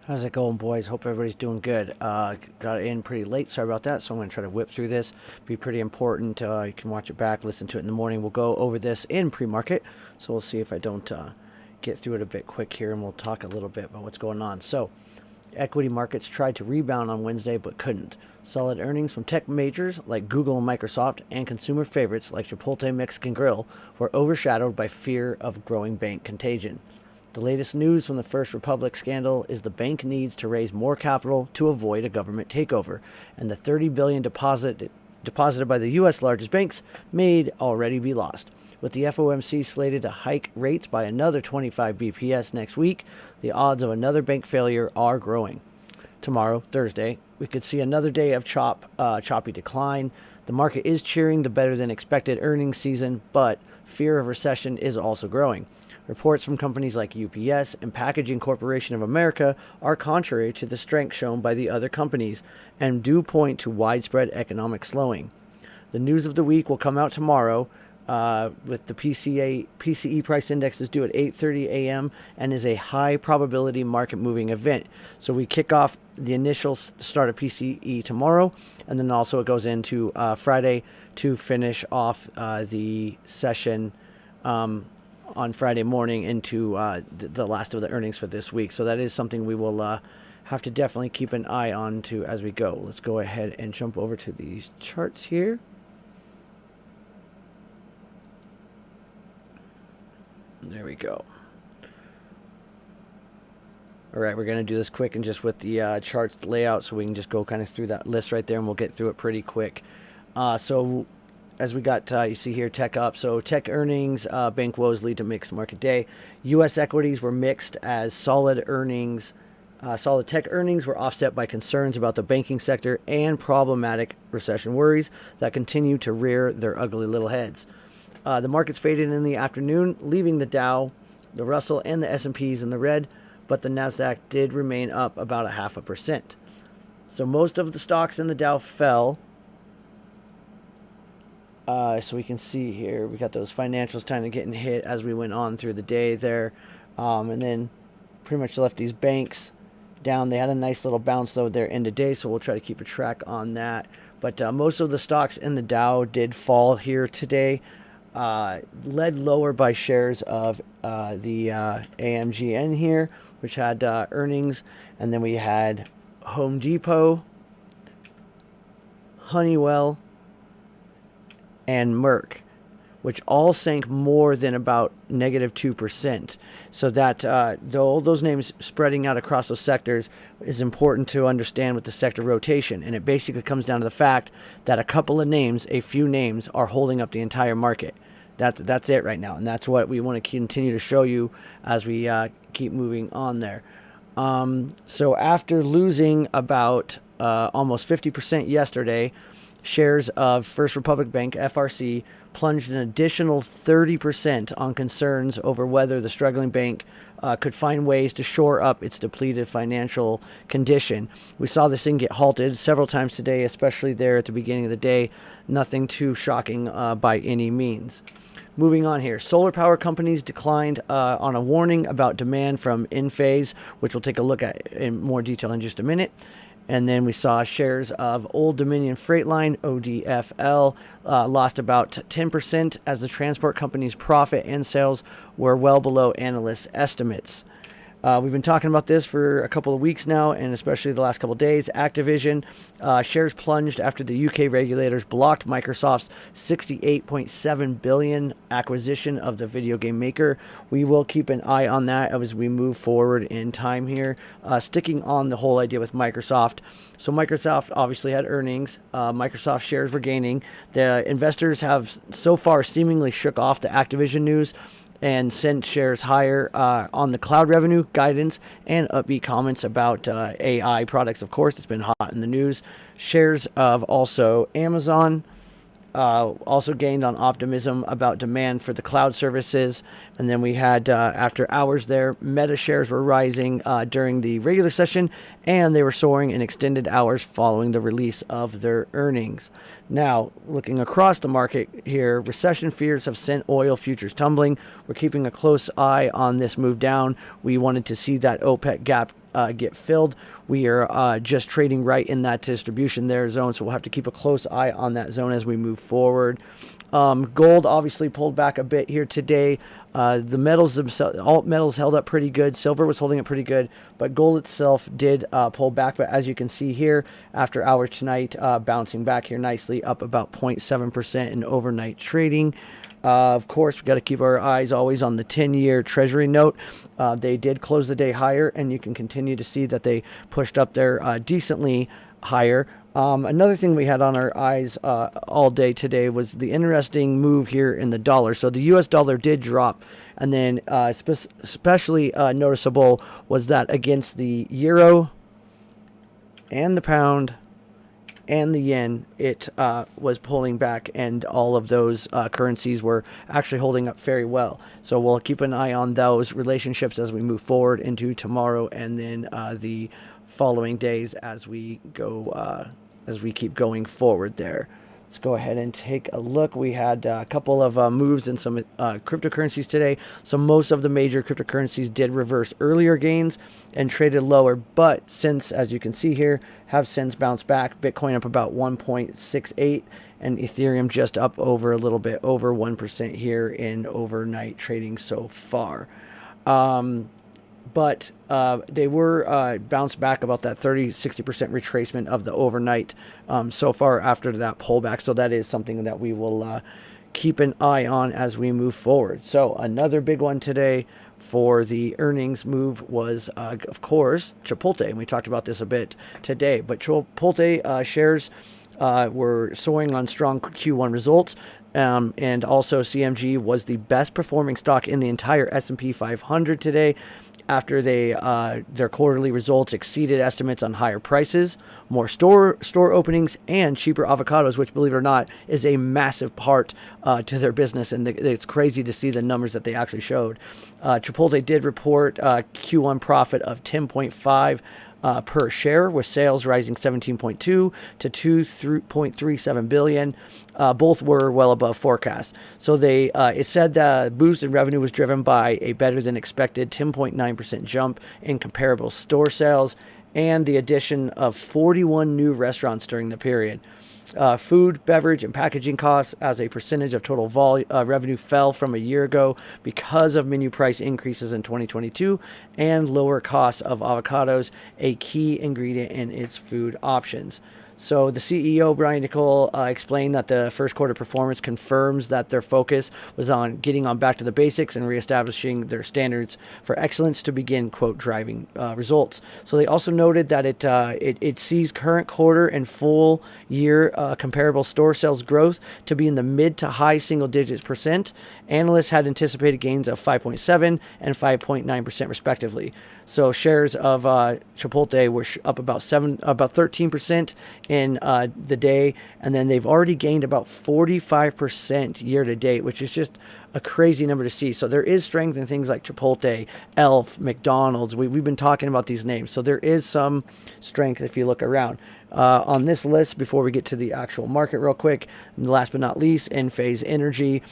How's it going, boys? Hope everybody's doing good. Got in pretty late. Sorry about that. So I'm going to try to whip through this. Be pretty important. You can watch it back, listen to it in the morning. We'll go over this in pre-market. So we'll see if I don't get through it a bit quick here, and we'll talk a little bit about what's going on. So equity markets tried to rebound on Wednesday but couldn't. Solid earnings from tech majors like Google and Microsoft and consumer favorites like Chipotle Mexican Grill were overshadowed by fear of growing bank contagion. The latest news from the First Republic scandal is the bank needs to raise more capital to avoid a government takeover, and the $30 billion deposited by the U.S. largest banks may already be lost. With the FOMC slated to hike rates by another 25 BPS next week, the odds of another bank failure are growing. Tomorrow, Thursday, we could see another day of choppy decline. The market is cheering the better than expected earnings season, but fear of recession is also growing. Reports from companies like UPS and Packaging Corporation of America are contrary to the strength shown by the other companies and do point to widespread economic slowing. The news of the week will come out tomorrow with the PCE price index is due at 8:30 a.m. and is a high probability market moving event. So we kick off the initial start of PCE tomorrow, and then also it goes into Friday to finish off the session on Friday morning into the last of the earnings for this week. So that is something we will have to definitely keep an eye on to as we go. Let's go ahead and jump over to these charts here. There we go. All right, we're going to do this quick and just with the charts layout so we can just go kind of through that list right there, and we'll get through it pretty quick. So as we got, you see here, tech up. So tech earnings, bank woes lead to mixed market day. U.S. equities were mixed as solid tech earnings were offset by concerns about the banking sector and problematic recession worries that continue to rear their ugly little heads. The markets faded in the afternoon, leaving the Dow, the Russell, and the S&Ps in the red, but the Nasdaq did remain up about 0.5%. So most of the stocks in the Dow fell. So we can see here, we got those financials kind of getting hit as we went on through the day there. And then pretty much left these banks down. They had a nice little bounce though there end of day, so we'll try to keep a track on that. But most of the stocks in the Dow did fall here today. Led lower by shares of the AMZN here, which had earnings. And then we had Home Depot, Honeywell, and Merck, which all sank more than about -2%. So that though all those names spreading out across those sectors is important to understand with the sector rotation. And it basically comes down to the fact that a few names are holding up the entire market. That's it right now, and that's what we want to continue to show you as we keep moving on there. So after losing about almost 50% yesterday, shares of First Republic Bank, FRC, plunged an additional 30% on concerns over whether the struggling bank could find ways to shore up its depleted financial condition. We saw this thing get halted several times today, especially there at the beginning of the day. Nothing too shocking by any means. Moving on here, solar power companies declined on a warning about demand from Enphase, which we'll take a look at in more detail in just a minute. And then we saw shares of Old Dominion Freight Line, ODFL, lost about 10% as the transport company's profit and sales were well below analysts' estimates. We've been talking about this for a couple of weeks now, and especially the last couple of days. Activision shares plunged after the UK regulators blocked Microsoft's $68.7 billion acquisition of the video game maker. We will keep an eye on that as we move forward in time here. Sticking on the whole idea with Microsoft. So Microsoft obviously had earnings. Microsoft shares were gaining. The investors have so far seemingly shook off the Activision news and sent shares higher on the cloud revenue guidance and upbeat comments about AI products. Of course, it's been hot in the news. Shares of also Amazon also gained on optimism about demand for the cloud services. And then we had, after hours there, Meta shares were rising during the regular session, and they were soaring in extended hours following the release of their earnings. Now, looking across the market here, recession fears have sent oil futures tumbling. We're keeping a close eye on this move down. We wanted to see that OPEC gap get filled. We are just trading right in that distribution there zone, so we'll have to keep a close eye on that zone as we move forward. Gold obviously pulled back a bit here today. The metals themselves, all metals held up pretty good. Silver was holding up pretty good, but gold itself did pull back. But as you can see here, after hours tonight, bouncing back here nicely, up about 0.7% in overnight trading. Of course, we've got to keep our eyes always on the 10-year Treasury note. They did close the day higher, and you can continue to see that they pushed up there decently higher. Another thing we had on our eyes all day today was the interesting move here in the dollar. So the U.S. dollar did drop, and then especially noticeable was that against the euro and the pound and the yen, it was pulling back, and all of those currencies were actually holding up very well. So we'll keep an eye on those relationships as we move forward into tomorrow and then the following days as we go as we keep going forward there. Let's go ahead and take a look. We had a couple of moves in some cryptocurrencies today. So most of the major cryptocurrencies did reverse earlier gains and traded lower, but since, as you can see here, have since bounced back. Bitcoin up about 1.68 and Ethereum just up over a little bit over 1% here in overnight trading so far. But they were bounced back about that 30-60% retracement of the overnight so far after that pullback. So that is something that we will keep an eye on as we move forward. So another big one today for the earnings move was, of course, Chipotle. And we talked about this a bit today. But Chipotle shares were soaring on strong Q1 results. And also CMG was the best performing stock in the entire S&P 500 today, after their quarterly results exceeded estimates on higher prices, more store openings, and cheaper avocados, which, believe it or not, is a massive part to their business. And it's crazy to see the numbers that they actually showed. Chipotle did report Q1 profit of 10.5 per share, with sales rising 17.2 to 2.37 billion. Both were well above forecast. So it said the boost in revenue was driven by a better than expected 10.9% jump in comparable store sales and the addition of 41 new restaurants during the period. Food, beverage, and packaging costs as a percentage of total revenue fell from a year ago because of menu price increases in 2022 and lower costs of avocados, a key ingredient in its food options. So the CEO, Brian Nicole, explained that the first quarter performance confirms that their focus was on getting on back to the basics and reestablishing their standards for excellence to begin, quote, driving results. So they also noted that it sees current quarter and full year comparable store sales growth to be in the mid to high single digits percent. Analysts had anticipated gains of 5.7 and 5.9% respectively. So shares of Chipotle were up about 13% in the day, and then they've already gained about 45% year to date, which is just a crazy number to see. So there is strength in things like Chipotle, Elf, McDonald's. We've been talking about these names, so there is some strength if you look around. On this list, before we get to the actual market real quick, last but not least, Enphase Energy,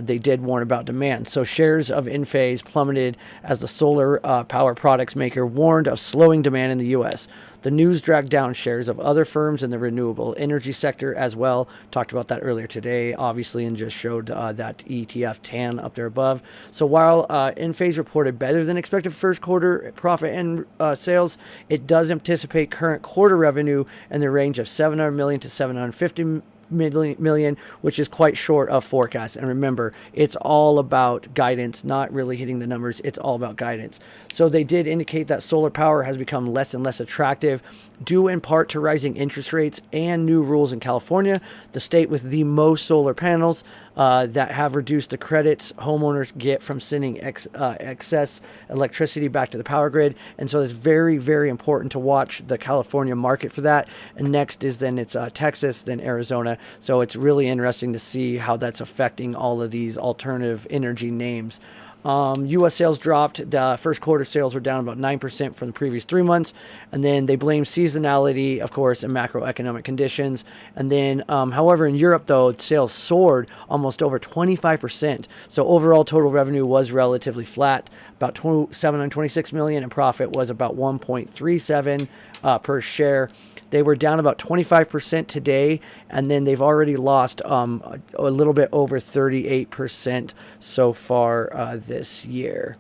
they did warn about demand. So shares of Enphase plummeted as the solar power products maker warned of slowing demand in the U.S. The news dragged down shares of other firms in the renewable energy sector as well. Talked about that earlier today, obviously, and just showed that ETF TAN up there above. So while Enphase reported better than expected first quarter profit and sales, it does anticipate current quarter revenue in the range of $700 million to $750 million, which is quite short of forecast. And remember, it's all about guidance, not really hitting the numbers. It's all about guidance. So they did indicate that solar power has become less and less attractive, due in part to rising interest rates and new rules in California, the state with the most solar panels, that have reduced the credits homeowners get from sending excess electricity back to the power grid. And so it's very, very important to watch the California market for that. And next is then it's Texas, then Arizona. So it's really interesting to see how that's affecting all of these alternative energy names. U.S. sales dropped. The first quarter sales were down about 9% from the previous 3 months. And then they blame seasonality, of course, and macroeconomic conditions. And then, however, in Europe, though, sales soared almost over 25%. So overall total revenue was relatively flat, about 726 million, and profit was about 1.37 per share. They were down about 25% today, and then they've already lost a little bit over 38% so far this year.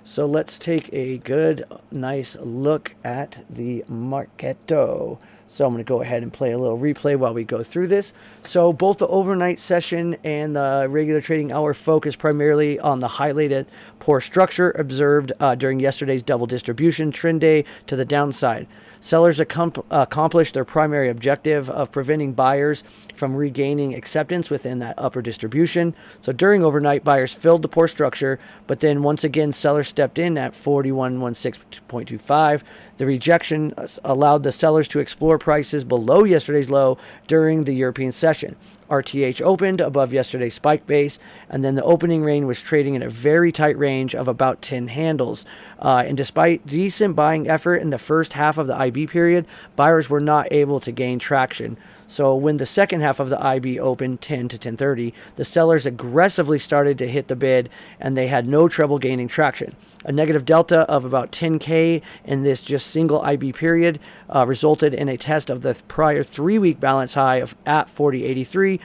So let's take a good, nice look at the marketo. So I'm going to go ahead and play a little replay while we go through this. So both the overnight session and the regular trading hour focus primarily on the highlighted poor structure observed during yesterday's double distribution trend day to the downside. Sellers accomplished their primary objective of preventing buyers from regaining acceptance within that upper distribution. So during overnight, buyers filled the poor structure, but then once again, sellers stepped in at 4116.25. The rejection allowed the sellers to explore prices below yesterday's low during the European session. RTH opened above yesterday's spike base, and then the opening range was trading in a very tight range of about 10 handles. And despite decent buying effort in the first half of the IB period, buyers were not able to gain traction. So when the second half of the IB opened 10 to 10:30, the sellers aggressively started to hit the bid, and they had no trouble gaining traction. A negative delta of about 10K in this just single IB period resulted in a test of the prior 3-week balance high of at 40.83,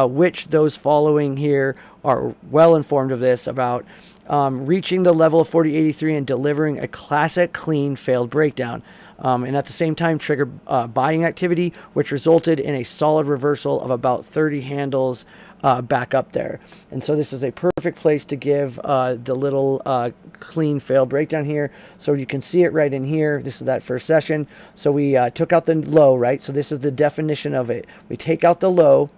which those following here are well informed of this about reaching the level of 40.83 and delivering a classic clean failed breakdown. And at the same time triggered buying activity, which resulted in a solid reversal of about 30 handles back up there. And so this is a perfect place to give the little clean failed breakdown here. So you can see it right in here. This is that first session. So we took out the low, right? So this is the definition of it. We take out the low.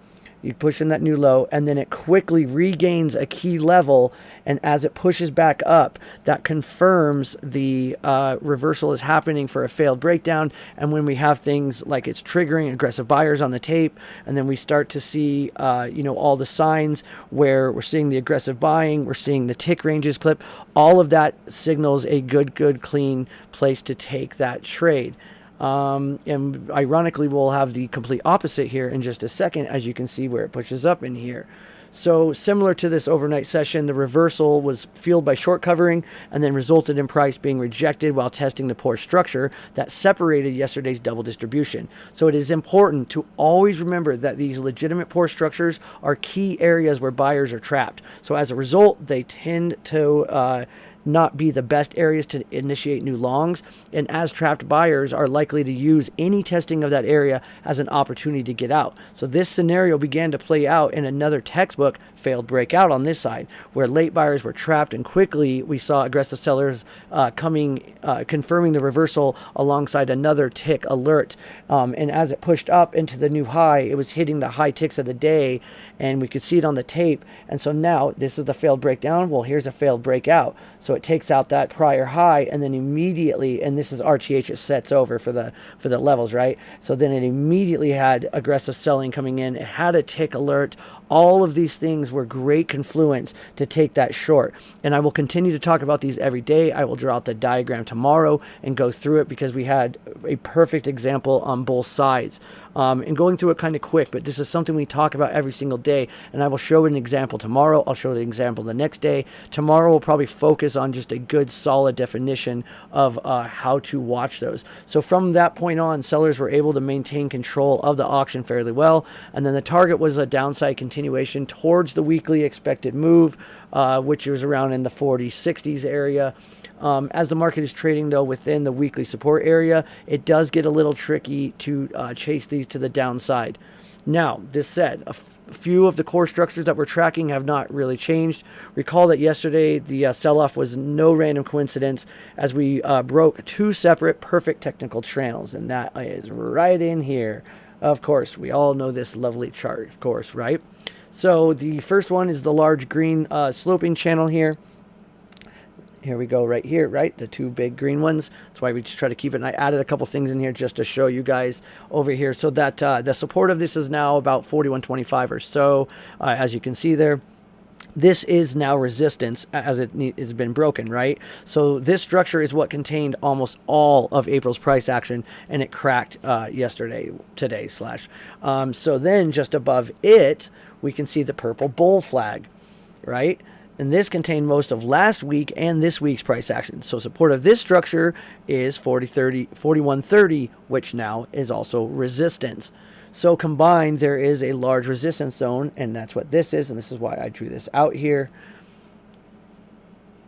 You push in that new low, and then it quickly regains a key level, and as it pushes back up, that confirms the reversal is happening for a failed breakdown. And when we have things like it's triggering aggressive buyers on the tape, and then we start to see all the signs where we're seeing the aggressive buying, we're seeing the tick ranges clip, all of that signals a good clean place to take that trade. And ironically, we'll have the complete opposite here in just a second, as you can see where it pushes up in here. So similar to this overnight session, the reversal was fueled by short covering and then resulted in price being rejected while testing the poor structure that separated yesterday's double distribution. So it is important to always remember that these legitimate poor structures are key areas where buyers are trapped. So as a result, they tend to not be the best areas to initiate new longs, and as trapped buyers are likely to use any testing of that area as an opportunity to get out. So this scenario began to play out in another textbook failed breakout on this side, where late buyers were trapped, and quickly we saw aggressive sellers confirming the reversal alongside another tick alert. And as it pushed up into the new high, it was hitting the high ticks of the day, and we could see it on the tape. And so now this is the failed breakdown. Well, here's a failed breakout. So it takes out that prior high, and then immediately, and this is RTH, it sets over for the levels, right? So then it immediately had aggressive selling coming in. It had a tick alert. All of these things were great confluence to take that short. And I will continue to talk about these every day. I will draw out the diagram tomorrow and go through it because we had a perfect example on both sides. And going through it kind of quick, but this is something we talk about every single day, and I will show an example tomorrow. I'll show the example the next day. Tomorrow we'll probably focus on just a good solid definition of how to watch those. So from that point on, sellers were able to maintain control of the auction fairly well, and then the target was a downside continuation towards the weekly expected move, which was around in the 40-60s area. As the market is trading, though, within the weekly support area, it does get a little tricky to chase these to the downside. Now, this said, a few of the core structures that we're tracking have not really changed. Recall that yesterday the sell-off was no random coincidence, as we broke two separate perfect technical channels, and that is right in here. Of course, we all know this lovely chart, of course, right? So the first one is the large green sloping channel here. Here we go right here, right? The two big green ones. That's why we just try to keep it. And I added a couple things in here just to show you guys over here. So that the support of this is now about 41.25 or so, as you can see there. this is now resistance as it has been broken, right? So this structure is what contained almost all of April's price action, and it cracked today. So then just above it, we can see the purple bull flag, right? And this contained most of last week and this week's price action. So support of this structure is 4130, which now is also resistance. So combined, there is a large resistance zone, and that's what this is, and this is why I drew this out here.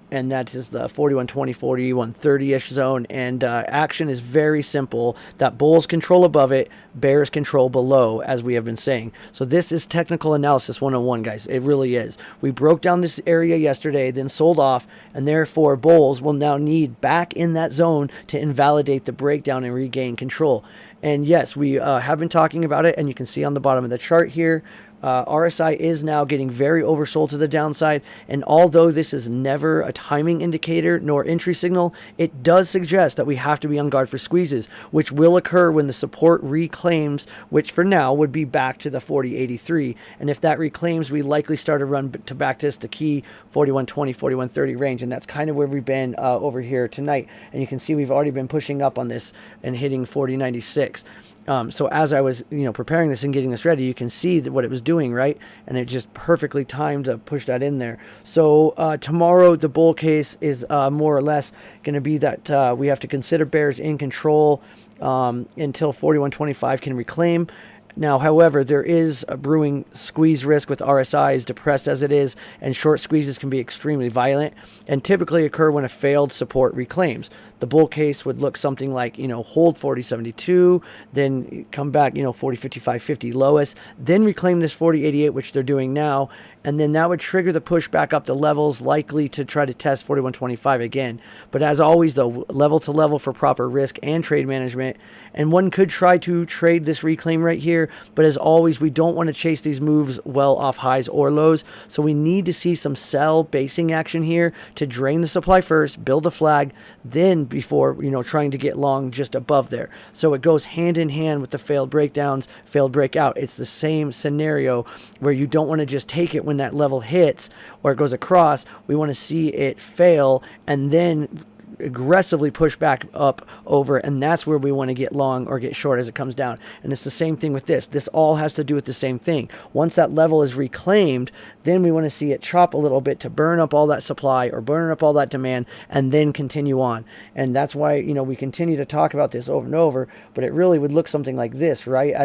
And that is the 4120, 4130-ish zone, and action is very simple. That bulls control above it, bears control below, as we have been saying. So this is technical analysis 101, guys. It really is. We broke down this area yesterday, then sold off, and therefore bulls will now need back in that zone to invalidate the breakdown and regain control. And yes, we have been talking about it, and you can see on the bottom of the chart here, RSI is now getting very oversold to the downside, and although this is never a timing indicator nor entry signal, it does suggest that we have to be on guard for squeezes, which will occur when the support reclaims, which for now would be back to the 4083. And if that reclaims, we likely start a run to back to the key 4120, 4130 range, and that's kind of where we've been over here tonight. And you can see we've already been pushing up on this and hitting 4096. So as I was, preparing this and getting this ready, you can see what it was doing, right? And it just perfectly timed to push that in there. So tomorrow, the bull case is more or less going to be that we have to consider bears in control until 4125 can reclaim. Now, however, there is a brewing squeeze risk with RSIs depressed as it is, and short squeezes can be extremely violent and typically occur when a failed support reclaims. The bull case would look something like, hold 4072, then come back, 4055, 50 lowest, then reclaim this 4088, which they're doing now, and then that would trigger the push back up to levels likely to try to test 4125 again. But as always, though, level to level for proper risk and trade management, and one could try to trade this reclaim right here, but as always, we don't want to chase these moves well off highs or lows, so we need to see some sell basing action here to drain the supply first, build a flag, then before trying to get long just above there. So it goes hand in hand with the failed breakdowns, failed breakout. It's the same scenario where you don't want to just take it when that level hits or it goes across. We want to see it fail and then aggressively push back up over, and that's where we want to get long or get short as it comes down. And it's the same thing with this. This all has to do with the same thing. Once that level is reclaimed, then we want to see it chop a little bit to burn up all that supply or burn up all that demand and then continue on. And that's why, we continue to talk about this over and over, but it really would look something like this, right?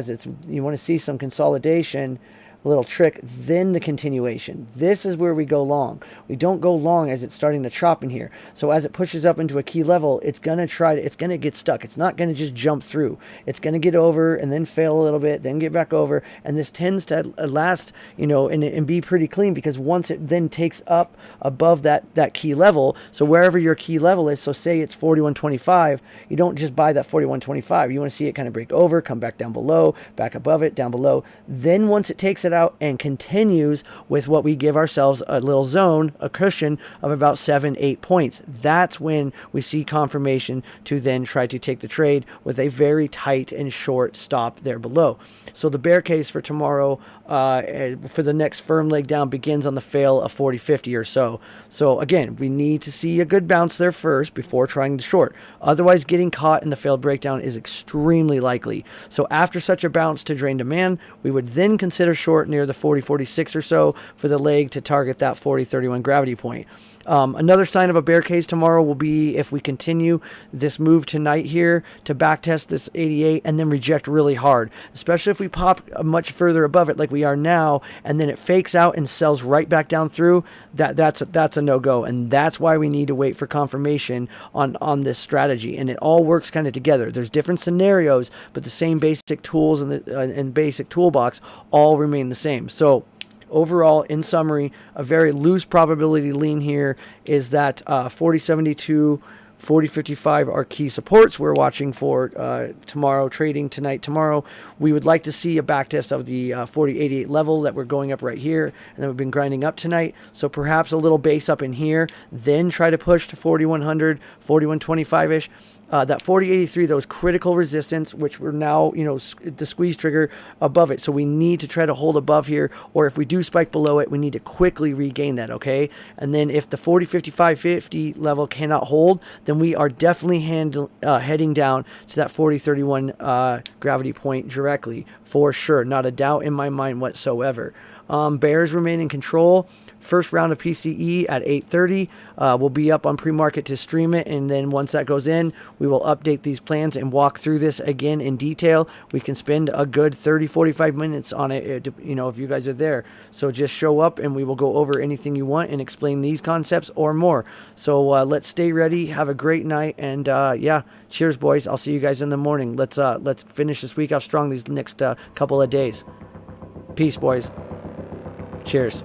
You want to see some consolidation, a little trick, then the continuation. This is where we go long. We don't go long as it's starting to chop in here. So as it pushes up into a key level, it's going to get stuck. It's not going to just jump through. It's going to get over and then fail a little bit, then get back over. And this tends to last, and be pretty clean, because once it then takes up above that key level, so wherever your key level is, so say it's 4125, you don't just buy that 4125. You want to see it kind of break over, come back down below, back above it, down below. Then once it takes it out and continues with what we give ourselves a little zone, a cushion of about 7-8 points, that's when we see confirmation to then try to take the trade with a very tight and short stop there below. So the bear case for tomorrow for the next firm leg down begins on the fail of 40.50 or so. So again, we need to see a good bounce there first before trying to short. Otherwise, getting caught in the failed breakdown is extremely likely. So after such a bounce to drain demand, we would then consider short near the 40.46 or so for the leg to target that 40.31 gravity point. Another sign of a bear case tomorrow will be if we continue this move tonight here to backtest this 88 and then reject really hard, especially if we pop much further above it like we are now, and then it fakes out and sells right back down through. That's a no-go, and that's why we need to wait for confirmation on this strategy. And it all works kind of together. There's different scenarios, but the same basic tools and basic toolbox all remain the same. So overall, in summary, a very loose probability lean here is that 40.72, 40.55 are key supports we're watching for tomorrow, trading tonight, tomorrow. We would like to see a backtest of the 40.88 level that we're going up right here, and that we've been grinding up tonight. So perhaps a little base up in here, then try to push to 4100, 4125-ish. that 4083, those critical resistance, which we're now, you know, the squeeze trigger above it. So we need to try to hold above here, or if we do spike below it, we need to quickly regain that, okay? And then if the 40, 55, 50 level cannot hold, then we are definitely heading down to that 4031 gravity point directly, for sure. Not a doubt in my mind whatsoever. Bears remain in control. First round of PCE at 8:30. We'll be up on pre-market to stream it, and then once that goes in, we will update these plans and walk through this again in detail. We can spend a good 30-45 minutes on it, you know, if you guys are there. So just show up and we will go over anything you want and explain these concepts or more. So let's stay ready. Have a great night, and yeah, cheers, boys. I'll see you guys in the morning. Let's finish this week off strong these next couple of days. Peace, boys. Cheers.